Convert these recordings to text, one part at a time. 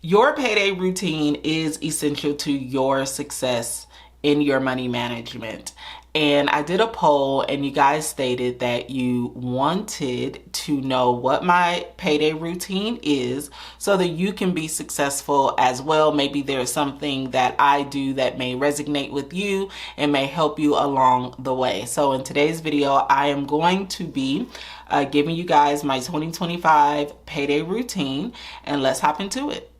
Your payday routine is essential to your success in your money management. And I did a poll and you guys stated that you wanted to know what my payday routine is so that you can be successful as well. Maybe there's something that I do that may resonate with you and may help you along the way. So in today's video, I am going to be giving you guys my 2025 payday routine, and let's hop into it.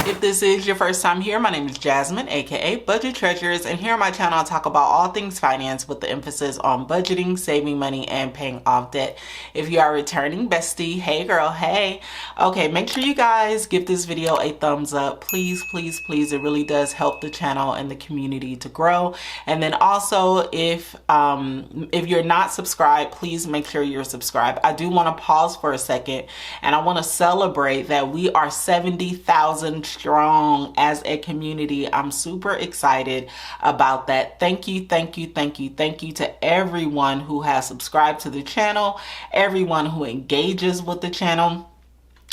If this is your first time here, my name is Jasmine, aka Budget Treasures, and here on my channel I talk about all things finance with the emphasis on budgeting, saving money, and paying off debt. If you are a returning bestie, hey girl, hey. Okay, make sure you guys give this video a thumbs up. Please, please, please. It really does help the channel and the community to grow. And then also, if you're not subscribed, please make sure you're subscribed. I do want to pause for a second, and I want to celebrate that we are 70,000 strong as a community. I'm super excited about that. Thank you, thank you, thank you, thank you to everyone who has subscribed to the channel, everyone who engages with the channel.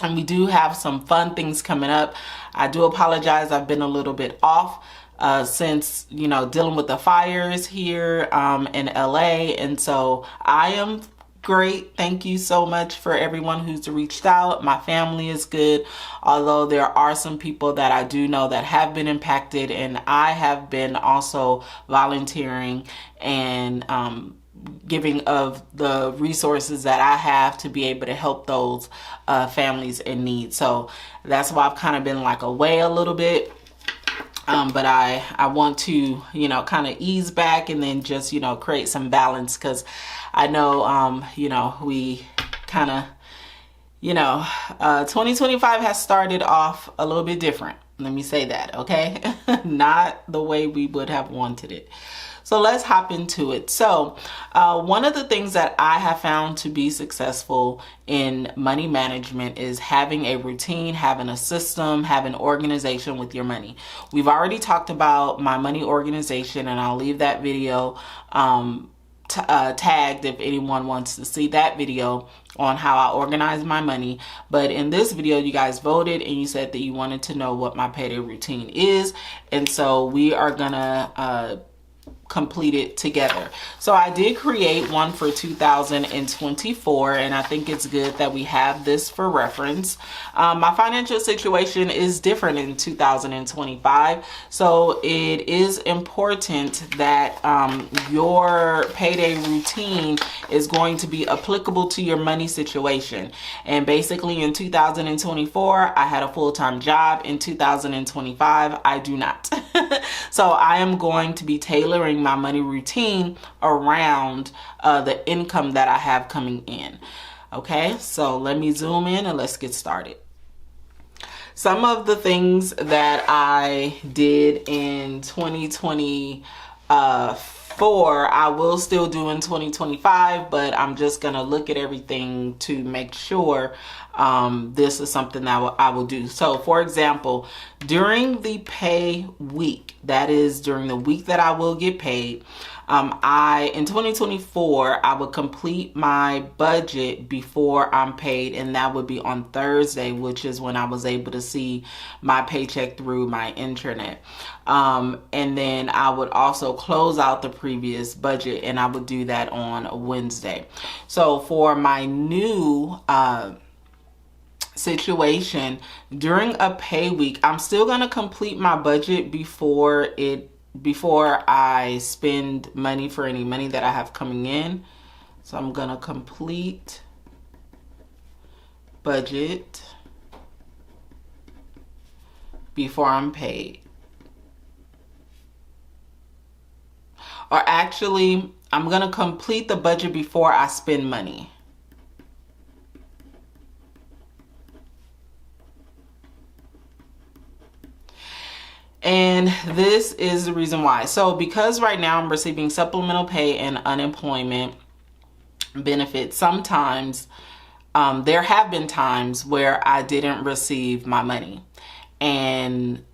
And we do have some fun things coming up. I do apologize, I've been a little bit off since, you know, dealing with the fires here in LA. And so I am great. Thank you so much for everyone who's reached out. My family is good, although there are some people that I do know that have been impacted, and I have been also volunteering and giving of the resources that I have to be able to help those families in need. So that's why I've kind of been like away a little bit. But I want to, you know, kind of ease back and then just, you know, create some balance, because I know, you know, we kind of, you know, 2025 has started off a little bit different. Let me say that, okay? Not the way we would have wanted it. So let's hop into it. So one of the things that I have found to be successful in money management is having a routine, having a system, having organization with your money. We've already talked about my money organization, and I'll leave that video tagged if anyone wants to see that video on how I organize my money. But in this video, you guys voted and you said that you wanted to know what my payday routine is. And so we are gonna complete it together. So I did create one for 2024, and I think it's good that we have this for reference. My financial situation is different in 2025, so it is important that your payday routine is going to be applicable to your money situation. And basically in 2024, I had a full-time job. In 2025, I do not. So I am going to be tailoring my money routine around the income that I have coming in. Okay, so let me zoom in and let's get started. Some of the things that I did in 2024, I will still do in 2025, but I'm just gonna look at everything to make sure this is something that I will do. So for example, during the pay week, that is during the week that I will get paid, in 2024, I would complete my budget before I'm paid, and that would be on Thursday, which is when I was able to see my paycheck through my intranet. And then I would also close out the previous budget, and I would do that on Wednesday. So for my new situation, during a pay week, I'm still going to complete my budget before I spend money for any money that I have coming in. So I'm going to complete budget before I'm paid. Or actually, I'm going to complete the budget before I spend money. And this is the reason why. So because right now I'm receiving supplemental pay and unemployment benefits, sometimes there have been times where I didn't receive my money. And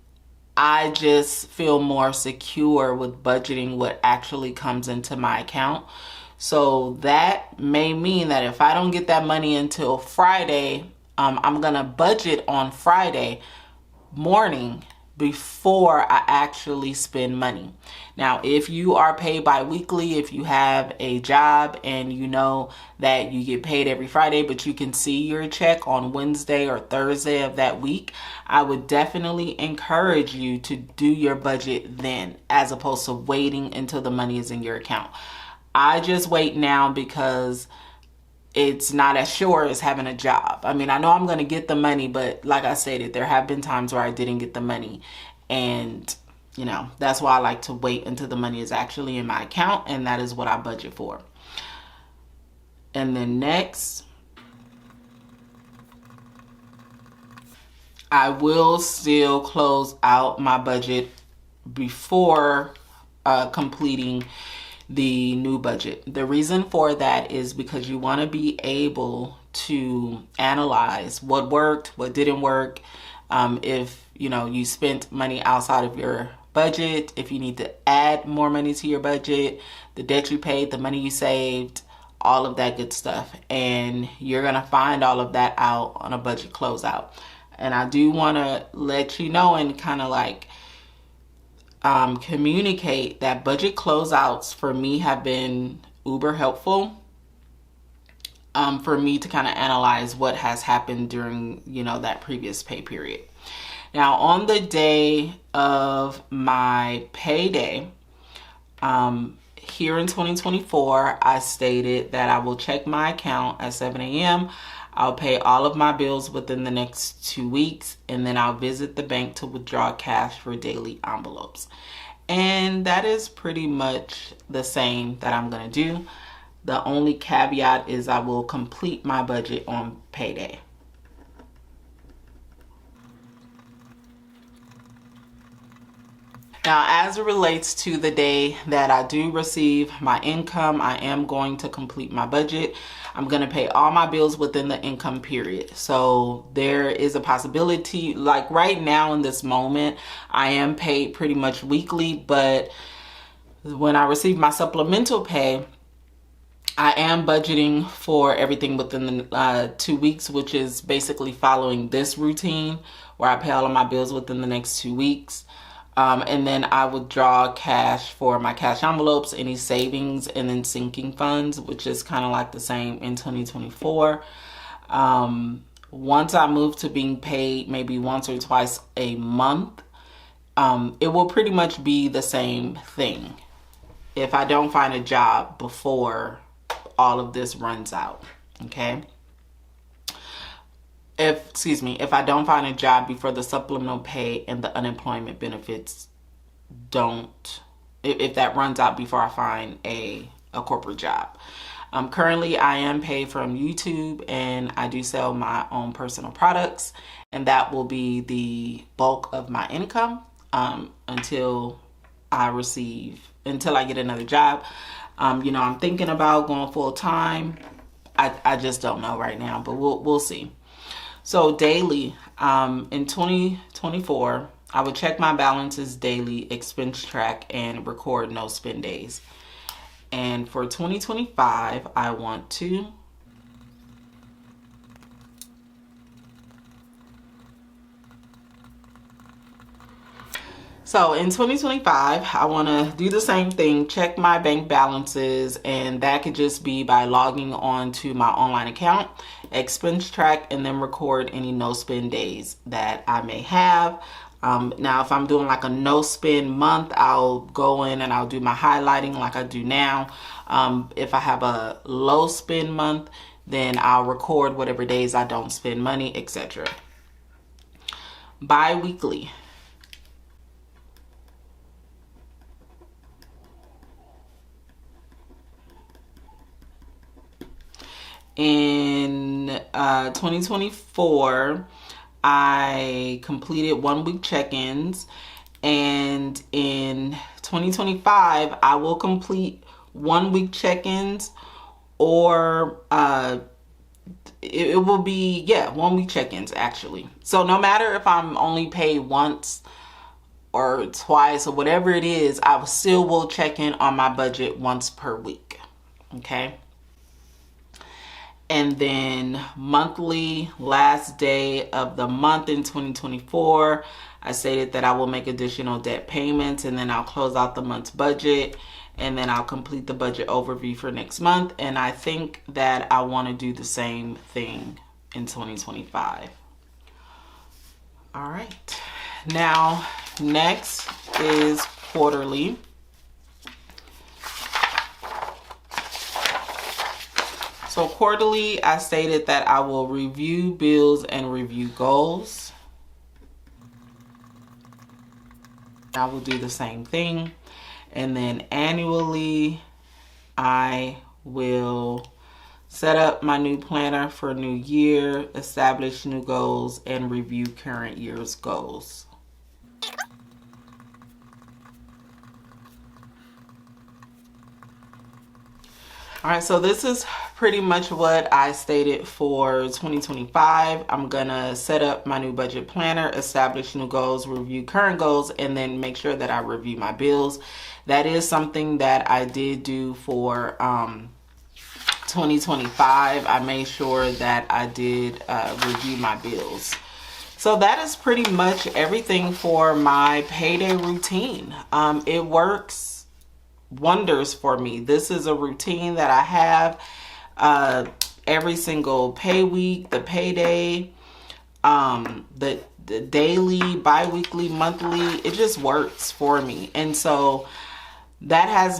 I just feel more secure with budgeting what actually comes into my account. So that may mean that if I don't get that money until Friday, I'm going to budget on Friday morning before I actually spend money. Now, if you are paid bi-weekly, if you have a job and you know that you get paid every Friday, but you can see your check on Wednesday or Thursday of that week, I would definitely encourage you to do your budget then, as opposed to waiting until the money is in your account. I just wait now because it's not as sure as having a job. I mean, I know I'm going to get the money, but like I stated, there have been times where I didn't get the money. And, you know, that's why I like to wait until the money is actually in my account. And that is what I budget for. And then next, I will still close out my budget before completing the new budget. The reason for that is because you want to be able to analyze what worked, what didn't work, if you spent money outside of your budget, if you need to add more money to your budget, the debt you paid, the money you saved, all of that good stuff. And you're going to find all of that out on a budget closeout. And I do want to let you know and kind of like communicate that budget closeouts for me have been uber helpful for me to kind of analyze what has happened during that previous pay period. Now, on the day of my payday, here in 2024, I stated that I will check my account at 7 a.m. I'll pay all of my bills within the next 2 weeks, and then I'll visit the bank to withdraw cash for daily envelopes. And that is pretty much the same that I'm going to do. The only caveat is I will complete my budget on payday. Now, as it relates to the day that I do receive my income, I am going to complete my budget. I'm going to pay all my bills within the income period. So there is a possibility, like right now in this moment, I am paid pretty much weekly, but when I receive my supplemental pay, I am budgeting for everything within the 2 weeks, which is basically following this routine where I pay all of my bills within the next 2 weeks. And then I withdraw cash for my cash envelopes, any savings, and then sinking funds, which is kind of like the same in 2024. Once I move to being paid maybe once or twice a month, it will pretty much be the same thing if I don't find a job before all of this runs out, okay? If I don't find a job before the supplemental pay and the unemployment benefits if that runs out before I find a corporate job. Currently, I am paid from YouTube, and I do sell my own personal products, and that will be the bulk of my income until I get another job. I'm thinking about going full time. I just don't know right now, but we'll see. So daily, in 2024, I would check my balances daily, expense track, and record no spend days. And for 2025, I want to So in 2025, I want to do the same thing, check my bank balances, and that could just be by logging on to my online account, expense track, and then record any no spend days that I may have. Now, if I'm doing like a no spend month, I'll go in and I'll do my highlighting like I do now. If I have a low spend month, then I'll record whatever days I don't spend money, etc. Bi-weekly. In 2024, I completed 1 week check-ins, and in 2025, I will complete 1 week check-ins, or it will be 1 week check-ins actually. So no matter if I'm only paid once or twice or whatever it is, I still will check in on my budget once per week. Okay. And then monthly, last day of the month in 2024, I stated that I will make additional debt payments, and then I'll close out the month's budget, and then I'll complete the budget overview for next month. And I think that I want to do the same thing in 2025. All right. Now, next is quarterly. So quarterly, I stated that I will review bills and review goals. I will do the same thing. And then annually, I will set up my new planner for new year, establish new goals, and review current year's goals. All right, so this is pretty much what I stated for 2025. I'm gonna set up my new budget planner, establish new goals, review current goals, and then make sure that I review my bills. That is something that I did do for 2025. I made sure that I did review my bills. So that is pretty much everything for my payday routine. It works wonders for me. This is a routine that I have every single pay week, the payday, the daily, bi-weekly, monthly. It just works for me. And so that has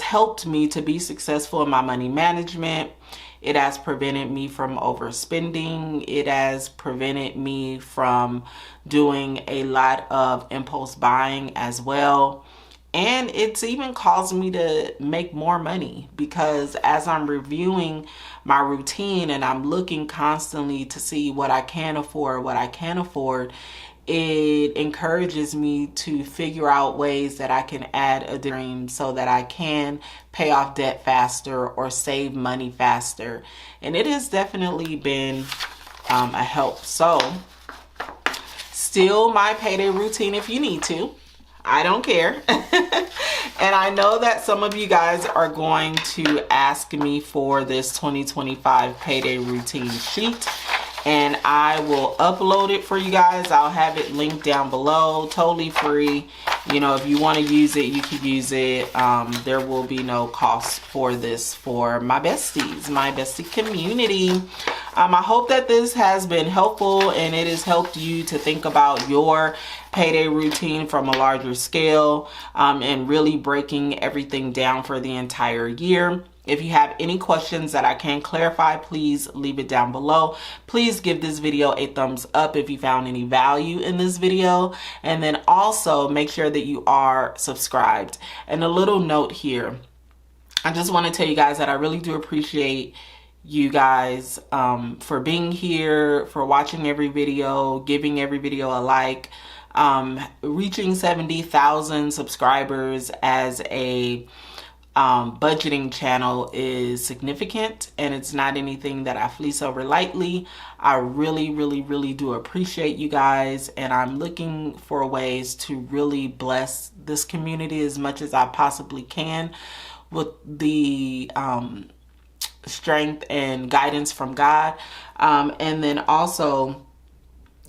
helped me to be successful in my money management. It has prevented me from overspending. It has prevented me from doing a lot of impulse buying as well. And it's even caused me to make more money, because as I'm reviewing my routine and I'm looking constantly to see what I can afford, what I can't afford, it encourages me to figure out ways that I can add a dream so that I can pay off debt faster or save money faster. And it has definitely been a help. So steal my payday routine if you need to. I don't care. And I know that some of you guys are going to ask me for this 2025 payday routine sheet, and I will upload it for you guys. I'll have it linked down below, totally free. You know, if you want to use it, you can use it. There will be no cost for this for my besties, my bestie community. I hope that this has been helpful and it has helped you to think about your payday routine from a larger scale, and really breaking everything down for the entire year. If you have any questions that I can clarify, please leave it down below. Please give this video a thumbs up if you found any value in this video. And then also make sure that you are subscribed. And a little note here, I just want to tell you guys that I really do appreciate you guys for being here, for watching every video, giving every video a like. Reaching 70,000 subscribers as a budgeting channel is significant, and it's not anything that I fleece over lightly. I really do appreciate you guys, and I'm looking for ways to really bless this community as much as I possibly can with the strength and guidance from God. And then also,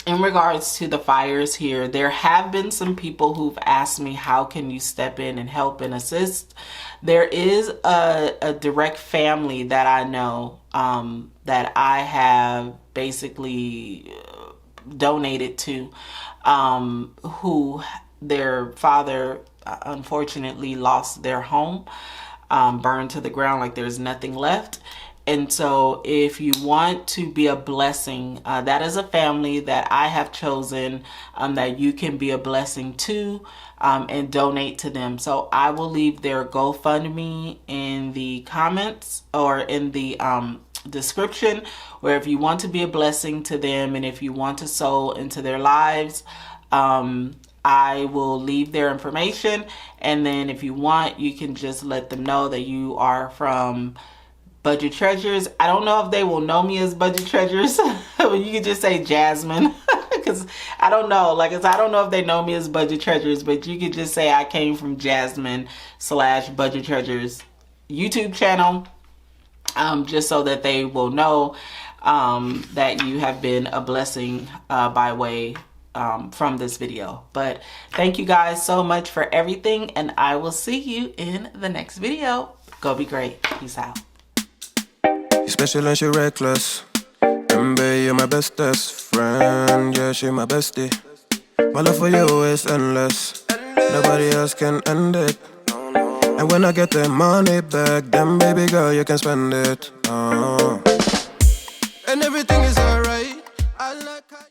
in regards to the fires here, there have been some people who've asked me, how can you step in and help and assist? There is a direct family that I know that I have basically donated to, who their father unfortunately lost their home, burned to the ground, like there's nothing left. And so if you want to be a blessing, that is a family that I have chosen that you can be a blessing to, and donate to them. So I will leave their GoFundMe in the comments or in the description, where if you want to be a blessing to them and if you want to sow into their lives, I will leave their information. And then if you want, you can just let them know that you are from Budget Treasures. I don't know if they will know me as Budget Treasures, but you can just say Jasmine, because I don't know. Like, I don't know if they know me as Budget Treasures, but you could just say I came from Jasmine/Budget Treasures YouTube channel, just so that they will know that you have been a blessing by way from this video. But thank you guys so much for everything, and I will see you in the next video. Go be great. Peace out. You're special and she reckless. Remember, you're my bestest friend. Yeah, she my bestie. My love for you is endless. Nobody else can end it. And when I get the money back, then baby girl, you can spend it. And everything is alright. I like how